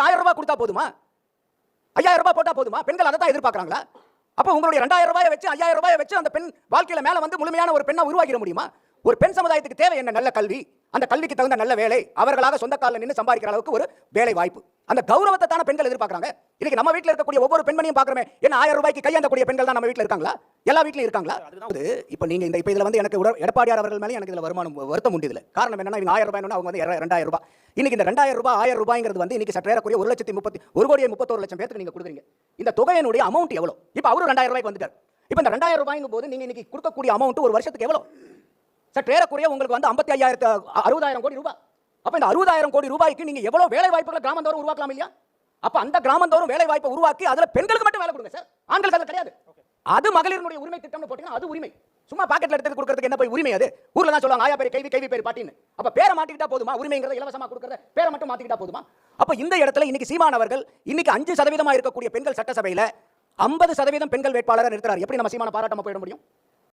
பெண்களுக்கு 1000 ரூபாய் கொடுத்தா போதுமா? 5000 ரூபாய் போட்டா போதுமா? பெண்கள் அதை தான் எதிர்பார்க்கறாங்களா? அப்ப உங்களுடைய 2000 ரூபாயை வச்சு 5000 ரூபாயை வச்சு அந்த பெண் வாழ்க்கையில மேல வந்து முழுமையான ஒரு பெண்ணா உருவாக்கிட முடியுமா? ஒரு பெண் சமுதாயத்துக்கு தேவை என்ன? நல்ல கல்வி, அந்த கல்விக்கு தகுந்த நல்ல வேலை, அவர்களாக சொந்த காலில் நின்று சம்பாதிக்கிற அளவுக்கு ஒரு வேலை வாய்ப்பு, அந்த கௌரவத்தை தான பெண்கள் எதிர்பார்க்கறாங்க. இன்னைக்கு நம்ம வீட்ல இருக்கக்கூடிய ஒவ்வொரு பெண்மணியும் பார்க்கறமே, என்ன 1000 ரூபாய்க்கு கையேந்தக்கூடிய பெண்கள் தான் நம்ம வீட்ல இருக்காங்களா? எல்லா வீட்லயும் இருக்காங்களா? அதுதான் இப்ப நீங்க இந்த இதுல வந்து எனக்கு எடப்பாடியார் அவர்கள் மேல எனக்கு இதுல வருத்தம் உண்டு. இதுல காரணம் என்னன்னா, இவங்க 1000 ரூபாய்னா அவங்க வந்து 2000 ரூபாய். இன்னைக்கு இந்த 2000 ரூபாய் 1000 ரூபாய்ங்கிறது வந்து இன்னைக்கு சற்றேறக்குரிய 1,31,31,00,000 பேருக்கு நீங்க கொடுக்குறீங்க. இந்த தொகையினுடைய அமௌண்ட் எவ்வளவு? இப்ப அவரு 2000 ரூபாய்க்கு வந்துட்டார். இப்ப இந்த 2000 ரூபாய்ங்கும் போது நீங்க இன்னைக்கு கொடுக்கக்கூடிய அமௌண்ட் ஒரு வருஷத்துக்கு எவ்வளவு? சற்றேறக்குரிய உங்களுக்கு வந்து 60,000 கோடி ரூபாய். அப்ப இந்த 60,000 கோடி ரூபாய்க்கு நீங்க எவ்வளவு வேலை வாய்ப்புகளை கிராமந்தோறும் உருவாக்கலாம் இல்லையா? அப்ப அந்த கிராமந்தோறும் வேலை வாய்ப்பை உருவாக்கி அதுல பெண்களுக்கு மட்டும் வேலை கொடுங்க சார், ஆண்களுக்கு அது கிடையாது. அது மகளிருடைய உரிமை திட்டம்னு போட்டீங்கன்னா அது உரிமை. சும்மா பாக்கெட்ல எடுத்து கொடுக்கிறதுக்கு என்ன போய் உரிமை? அது ஊர்ல தான் சொல்லுவாங்க, ஆயா பேர் கைவி பேர் பாட்டின்னு. அப்ப பேரை மாத்திக்கிட்டா போதுமா? உரிமைங்கிறத இலவசமா கொடுக்கறத பேரை மட்டும் மாத்திக்கிட்டா போதுமா? அப்ப இந்த இடத்துல இன்னைக்கு சீமான் அவர்கள் இன்னைக்கு 5% இருக்கக்கூடிய பெண்கள் சட்டசபையில 50% பெண்கள் வேட்பாளரை நிறுத்துறாரு. எப்படி நம்ம சீமான பாராட்டாம போயிட முடியும்?